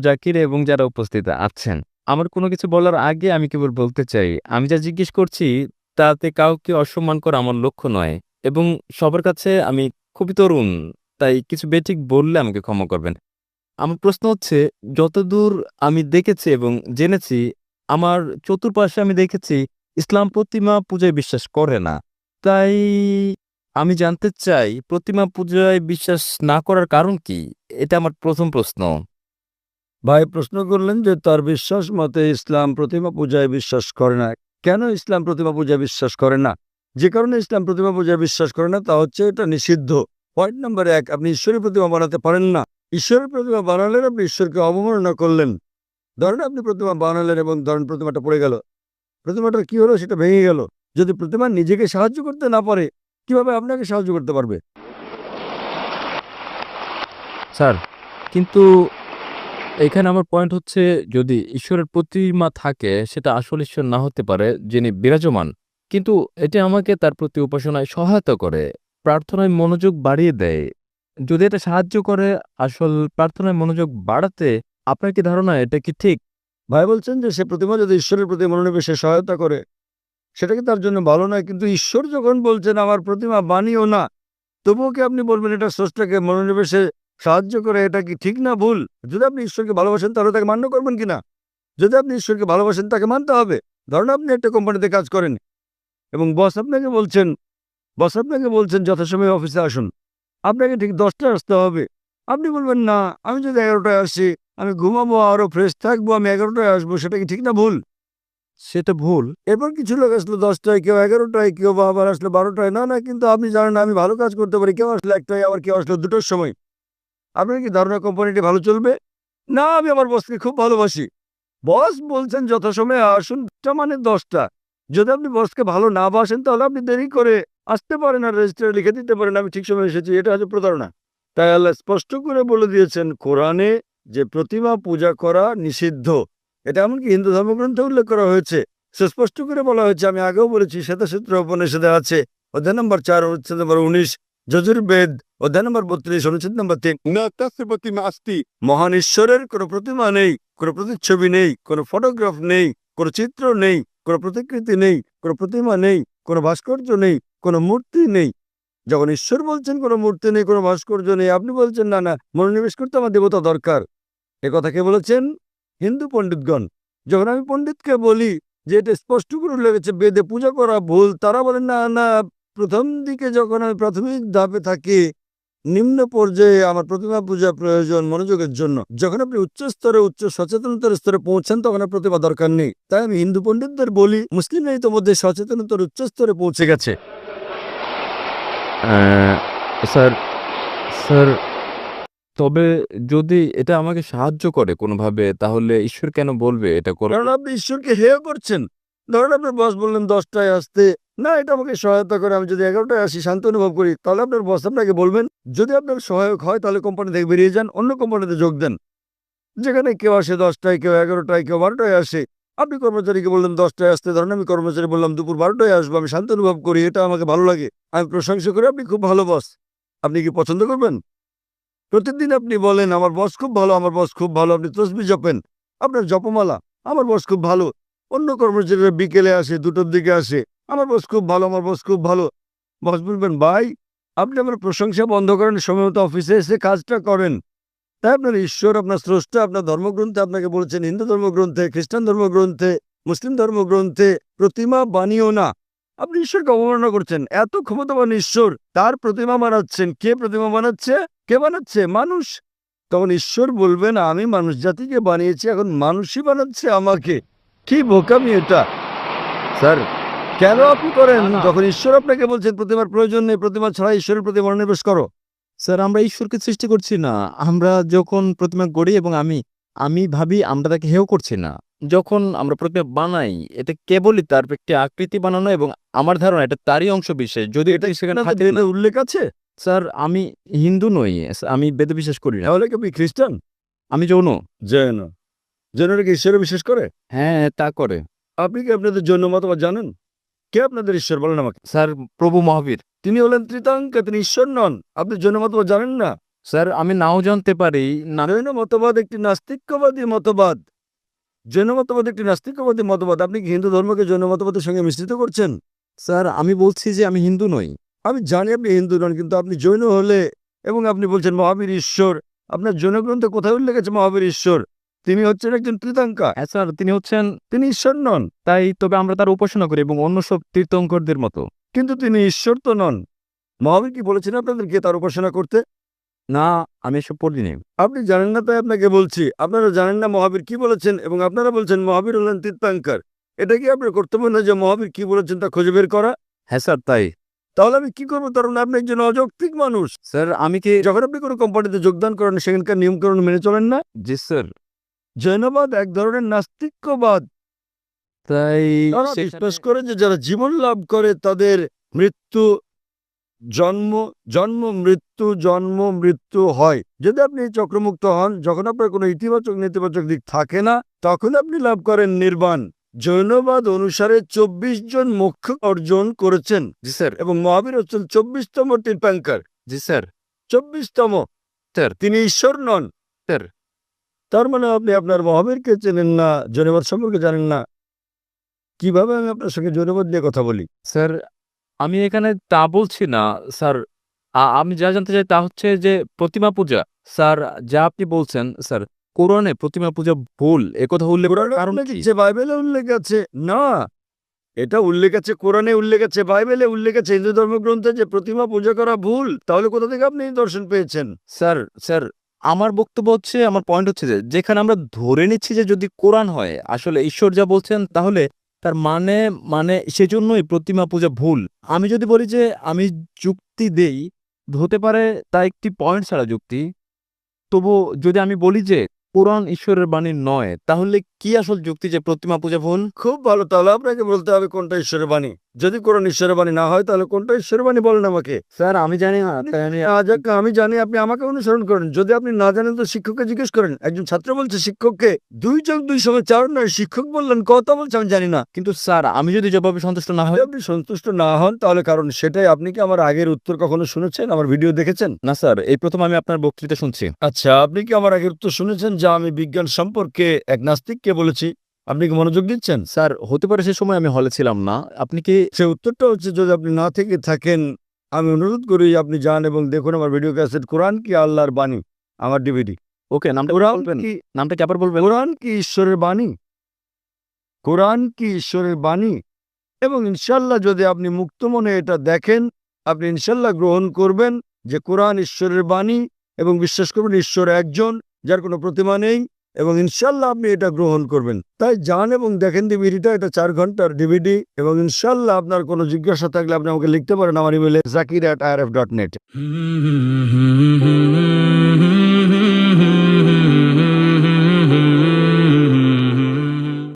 জাকির এবং যারা উপস্থিত আছেন। আমার কোনো কিছু বলার আগে আমি কেবল বলতে চাই, আমি যা জিজ্ঞেস করছি তাতে কাউকে অসম্মান করা আমার লক্ষ্য নয় এবং সবার কাছে আমি খুবই তরুণ। তাই কিছু বেঠিক বললে আমাকে ক্ষমা করবেন। আমার প্রশ্ন হচ্ছে, যতদূর আমি দেখেছি এবং জেনেছি, আমার চতুর্পাশে আমি দেখেছি ইসলাম প্রতিমা পূজায় বিশ্বাস করে না। তাই আমি জানতে চাই প্রতিমা পূজায় বিশ্বাস না করার কারণ কি? এটা আমার ১ম প্রশ্ন। ভাই প্রশ্ন করলেন যে তার বিশ্বাস মতে ইসলাম প্রতিমা পূজায় বিশ্বাস করে না। কেন ইসলাম প্রতিমা পূজায় বিশ্বাস করে না? যে কারণে ইসলাম প্রতিমা পূজায় বিশ্বাস করে না তা হচ্ছে এটা নিষিদ্ধ। পয়েন্ট নাম্বার ১, আপনি ঈশ্বরের প্রতিমা বানাতে পারেন না। ঈশ্বরের প্রতিমা বানালেন আপনি ঈশ্বরকে অবমাননা করলেন। ধরেন আপনি প্রতিমা বানালেন এবং ধরেন প্রতিমাটা পড়ে গেল, প্রতিমাটার কি হলো? সেটা ভেঙে গেল। যদি প্রতিমা নিজেকে সাহায্য করতে না পারে, কিভাবে আপনাকে সাহায্য করতে পারবে? স্যার, কিন্তু এখানে আমার পয়েন্ট হচ্ছে, যদি ঈশ্বরের প্রতিমা থাকে সেটা আসল ঈশ্বর না হতে পারে যিনি বিরাজমান। কিন্তু এটি আমাকে তার প্রতি উপাসনায় সহায়তা করে, প্রার্থনায় মনোযোগ বাড়িয়ে দেয়। যদি এটা সাহায্য করে আসল প্রার্থনায় মনোযোগ বাড়াতে, আপনার কি ধারণা এটা কি ঠিক? ভাই বলছেন যে সে প্রতিমা যদি ঈশ্বরের প্রতি মনোনিবেশে সহায়তা করে, সেটা কি তার জন্য ভালো নয়? কিন্তু ঈশ্বর যখন বলছেন আমার প্রতিমা বানিও না, তবুও কি আপনি বলবেন এটা স্রষ্টাকে মনোনিবেশে সাহায্য করে? এটা কি ঠিক না ভুল? যদি আপনি ঈশ্বরকে ভালোবাসেন তাহলে তাকে মান্য করবেন কিনা? যদি আপনি ঈশ্বরকে ভালোবাসেন তাকে মানতে হবে। ধরুন আপনি একটা কোম্পানিতে কাজ করেন এবং বস আপনাকে বলছেন যথাসময়ে অফিসে আসুন। আপনাকে ঠিক 10টায় আসতে হবে। আপনি বলবেন না, আমি যদি 11টায় আসি, আমি ঘুমাবো, আরো ফ্রেশ থাকবো, আমি 11টায় আসবো। সেটা কি ঠিক না ভুল? সেটা ভুল। এরপর কিছু লোক আসলো 10টায়, কেউ 11টায়, কেউ বা আবার আসলো 12টায়। না না, কিন্তু আপনি জানেন আমি ভালো কাজ করতে পারি। কেউ আসলো 1টায়, আবার কেউ আসলো 2টোর সময়। আপনার কি ধারণা কোম্পানিটি ভালো চলবে? না, আমি আমার বসকে খুব ভালোবাসি। বস বলছেন যথাসময়ে আসুন, টা মানে 10টা। যদি আপনি বসকে ভালো না বাসেন তাহলে আপনি দেরি করে আসতে পারেন আর রেজিস্টারে লিখে দিতে পারেন আমি ঠিক সময় এসেছি। এটা হচ্ছে প্রতারণা। তাই আল্লাহ স্পষ্ট করে বলে দিয়েছেন কোরআনে যে প্রতিমা পূজা করা নিষিদ্ধ। এটা এমনকি হিন্দু ধর্মগ্রন্থে উল্লেখ করা হয়েছে। সুস্পষ্ট করে বলা হয়েছে, আমি আগেও বলেছি, শ্বেতাসূত্র উপনিষদে আছে, অধ্যায় নম্বর 4 অনুচ্ছেদ নম্বর 19, যজুর্বেদ অধ্যায় নম্বর 32 অনুচ্ছেদ নম্বর 3, না তাস্য প্রতিমা আস্তি, মহান ঈশ্বরের কোনো প্রতিমা নেই, কোনো প্রতিচ্ছবি নেই, কোনো ফটোগ্রাফ নেই, কোনো চিত্র নেই, কোনো প্রতিকৃতি নেই, কোনো প্রতিমা নেই, কোনো ভাস্কর্য নেই, কোনো মূর্তি নেই। যখন ঈশ্বর বলছেন কোনো মূর্তি নেই, কোনো ভাস্কর্য নেই, আপনি বলছেন না না, মনোনিবেশ করতে আমার দেবতা দরকার। কথা কে বলেছেন? হিন্দু পণ্ডিতগণ। যখন আমি পণ্ডিতকে বলি যে এটা স্পষ্ট করে লেগেছে বেদে পূজা করা ভুল, তারা বলেন না না, প্রথম দিকে যখন আমি প্রাথমিক ধাপে থাকি, নিম্ন পর্যায়ে আমার প্রতিমা পূজা প্রয়োজন মনোযোগের জন্য। যখন আপনি উচ্চ স্তরে, উচ্চ সচেতনতার স্তরে পৌঁছান তখন আর প্রতিমা দরকার নেই। তাই আমি হিন্দু পণ্ডিতদের বলি, মুসলিমরা ইতোমধ্যে সচেতনতার উচ্চ স্তরে পৌঁছে গেছে। আহ, স্যার স্যার তবে যদি এটা আমাকে সাহায্য করে কোনোভাবে, তাহলে ঈশ্বর কেন বলবে এটা করো? কারণ আপনি ঈশ্বরকে হেয় করছেন। ধরেন আপনার বস বললেন 10টায় আসতে, না এটা আমাকে সহায়তা করে, আমি যদি 11টায় আসি শান্তি অনুভব করি, তাহলে আপনার বস আপনাকে বলবেন। যদি আপনার সহায়ক হয় তাহলে কোম্পানি থেকে বেরিয়ে যান, অন্য কোম্পানিতে যোগ দেন, যেখানে কেউ আসে 10টায়, কেউ 11টায়, কেউ 12টায় আসে। আপনি কর্মচারীকে বললেন 10টায় আসতে, ধরেন আমি কর্মচারী বললাম দুপুর 12টায় আসবো, আমি শান্তি অনুভব করি, এটা আমাকে ভালো লাগে, আমি প্রশংসা করি, আপনি খুব ভালো বস। আপনি কি পছন্দ করবেন? প্রতিদিন আপনি বলেন আমার বস খুব ভালো, আমার বস খুব ভালো, আপনি তসবিহ জপেন, আপনার জপমালা, আমার বস খুব ভালো। অন্য কর্মচারীরা বিকেলে আসে, 2টোর দিকে আসে, আমার বস খুব ভালো, আমার বস খুব ভালো। বস বলবেন ভাই, আপনি আমার প্রশংসা বন্ধ করেন, সময় মতো অফিসে এসে কাজটা করেন। তাই আপনার ঈশ্বর, আপনার স্রষ্টা আপনার ধর্মগ্রন্থে আপনাকে বলেছেন, হিন্দু ধর্মগ্রন্থে, খ্রিস্টান ধর্মগ্রন্থে, মুসলিম ধর্মগ্রন্থে, প্রতিমা বানিও না। আপনি ঈশ্বরকে অবমাননা করছেন। এত ক্ষমতাবান ঈশ্বর, তার প্রতিমা বানাচ্ছেন। কে প্রতিমা বানাচ্ছে? কে বানাচ্ছে? মানুষ। তখন ঈশ্বর বলবেন আমি মানুষ জাতিকে বানিয়েছি, এখন মানুষই বানাচ্ছে আমাকে। কি বোকামি এটা! স্যার, কেন আপনি করেন না, না। যখন ঈশ্বর আপনাকে বলছেন প্রতিমার প্রয়োজন নেই, প্রতিমা ছাড়া ঈশ্বরের প্রতি মনোনিবেশ করো? স্যার, আমরা ঈশ্বরকে সৃষ্টি করছি না। আমরা যখন প্রতিমা গড়ি এবং আমি আমি ভাবি আমরা তাকে হেয় করছি না। যখন আমরা প্রতিমা বানাই, এটা কেবলই তার একটি আকৃতি বানানো এবং আমার ধারণা এটা তারই অংশ বিশেষ। যদি এটা সেখানে আপনাদের থাকে না। বেদে উল্লেখ আছে? স্যার, আমি হিন্দু নই। আমি বেদে বিশ্বাস করি না। তাহলে কি আপনি খ্রিস্টান? আমি যৌন। জৈন। জৈনরা কি ঈশ্বরে বিশ্বাস করে? হ্যাঁ, তা করে। আপনি কি আপনাদের জৈন মতবাদ জানেন? কে আপনাদের ঈশ্বর বলেন আমাকে? স্যার, প্রভু মহাবীর। তিনি হলেন ত্রিতাঙ্কা, তিনি ঈশ্বর নন। আপনি জৈন মতবাদ জানেন না? স্যার আমি নাও জানতে পারি না। জৈন মতবাদ একটি নাস্তিক্যবাদী মতবাদ। জৈন মতবাদ একটি নাস্তিক্যবাদী মতবাদ। আপনি কি হিন্দু ধর্মকে জৈন মতবাদের সঙ্গে মিশ্রিত করছেন? স্যার আমি বলছি যে আমি হিন্দু নই। আমি জানি আপনি হিন্দু নন, কিন্তু আপনি জৈন হলে এবং আপনি বলছেন মহাবীর ঈশ্বর, আপনার জৈন গ্রন্থে কোথায় উল্লেখ আছে মহাবীর ঈশ্বর? তিনি হচ্ছেন একজন তীর্থঙ্কা, হ্যাঁ স্যার, তিনি হচ্ছেন, তিনি ঈশ্বর নন। তাই তবে আমরা তার উপাসনা করি এবং অন্য সব তীর্থঙ্করদের মতো। কিন্তু তিনি ঈশ্বর তো নন। মহাবীর কি বলেছেন আপনাদেরকে তার উপাসনা করতে? না, আমি এসব পড়িনি। আপনি জানেন না তাই আপনাকে বলছি। আপনারা জানেন না মহাবীর কি বলেছেন এবং আপনারা বলছেন মহাবীর হলেন তীর্থঙ্কর। এটা কি আপনার কর্তব্য না যে মহাবীর কি বলেছেন তা খুঁজে বের করা? হ্যাঁ স্যার, তাই। তাহলে আমি কি করবো? কারণ আপনি একজন অযৌক্তিক মানুষ। স্যার আমি কি, যখন আপনি কোনো কোম্পানিতে যোগদান করেন সেখানকার নিয়মকানুন মেনে চলেন না। জি স্যার, জৈনবাদ এক ধরনের নাস্তিক্যবাদ। তাই তারা বিশ্বাস করে যে যারা জীবন লাভ করে তাদের মৃত্যু জন্ম জন্ম মৃত্যু জন্ম মৃত্যু হয়। যদি আপনি চক্রমুক্ত হন, যখন আপনার কোনো ইতিবাচক নেতিবাচক দিক থাকে না, তখন আপনি লাভ করেন নির্বাণ। জৈনবাদ অনুসারে 24 জন মোক্ষ অর্জন করেছেন জি স্যার, এবং মহাবীর হচ্ছেন 24তম তীর্থঙ্কর। জি স্যার, 24তম। স্যার, তিনি ঈশ্বর নন। স্যার। তার মানে আপনি আপনার মহাবীরকে চেনেন না, জৈনবাদ সম্পর্কে জানেন না। কিভাবে আমি আপনার সঙ্গে জৈনবাদ নিয়ে কথা বলি? স্যার আমি এখানে তা বলছি না স্যার। আমি যা জানতে চাই তা হচ্ছে যে প্রতিমা পূজা, স্যার যা আপনি বলছেন স্যার, কোরআনে প্রতিমা পূজা ভুল একথা উল্লেখ করার কোরআনে কারণ উল্লেখ কি? আছে, বাইবেলে উল্লেখ আছে। না, এটা উল্লেখ আছে, কোরআনে উল্লেখ আছে, বাইবেলে উল্লেখ আছে, হিন্দু ধর্মগ্রন্থে যে প্রতিমা পূজা করা ভুল। তাহলে কোথা থেকে আপনি এই দর্শন পেয়েছেন? স্যার স্যার আমার বক্তব্য হচ্ছে, আমার পয়েন্ট হচ্ছে যে যেখানে আমরা ধরে নিচ্ছি যে যদি কোরআন হয় আসলে ঈশ্বর যা বলছেন, তাহলে তার মানে মানে সেজন্যই প্রতিমা পূজা ভুল। আমি যদি বলি যে আমি যুক্তি দেই, হতে পারে তা একটি পয়েন্ট ছাড়া যুক্তি। তবু যদি আমি বলি যে কোরআন ঈশ্বরের বাণী নয়, তাহলে কি আসল যুক্তি যে প্রতিমা পূজা ভুল? খুব ভালো, তাহলে আপনাকে বলতে হবে কোনটা ঈশ্বরের বাণী। যদি কোরআন ঈশ্বরের বাণী না হয় তাহলে কোনটা ঈশ্বরের বাণী বলেন আমাকে। স্যার আমি জানি না, তাই আমি আমি জানি, আপনি আমাকে অনুসরণ করেন। যদি আপনি না জানেন তো শিক্ষককে জিজ্ঞেস করেন। একজন ছাত্র বলছে শিক্ষককে 2+2=4 নয়, শিক্ষক বললেন কত বলছে আমি জানি না। কিন্তু স্যার আমি যদি জবাবে সন্তুষ্ট না হই? যদি আপনি সন্তুষ্ট না হন তাহলে কারণ সেটাই। আপনি কি আমার আগের উত্তর কখনো শুনেছেন, আমার ভিডিও দেখেছেন? না স্যার, এই প্রথম আমি আপনার বক্তৃতা শুনছি। আচ্ছা, আপনি কি আমার আগের উত্তর শুনেছেন যা আমি বিজ্ঞান সম্পর্কে এক নাস্তিককে বলেছি? আপনি কি মনোযোগ দিচ্ছেন? স্যার হতে পারে সে সময় আমি হলে ছিলাম না। আপনি কি সে উত্তরটা হচ্ছে, যদি আপনি না থেকে থাকেন আমি অনুরোধ করি আপনি যান এবং দেখুন আমার ভিডিও ক্যাসেট কোরআন কি আল্লাহর বাণী, আমার ডিভিডি। ওকে, নামটা কোরআন বলবেন? কি নামটা কি আবার বলবেন? কোরআন কি ঈশ্বরের বাণী? কোরআন কি ঈশ্বরের বাণী? এবং ইনশাল্লাহ যদি আপনি মুক্ত মনে এটা দেখেন, আপনি ইনশাল্লাহ গ্রহণ করবেন যে কোরআন ঈশ্বরের বাণী এবং বিশ্বাস করবেন ঈশ্বর একজন, যার কোনো প্রতিমা নেই, এবং ইনশাল্লাহ আপনি এটা গ্রহণ করবেন। তাই যান এবং দেখেন ডিভিডিটা, এটা 4 ঘন্টার ডিভিডি। এবং ইনশাল্লাহ আপনার কোনো জিজ্ঞাসা থাকলে আপনি আমাকে লিখতে পারেন আমার ইমেলে zakir@irf.net।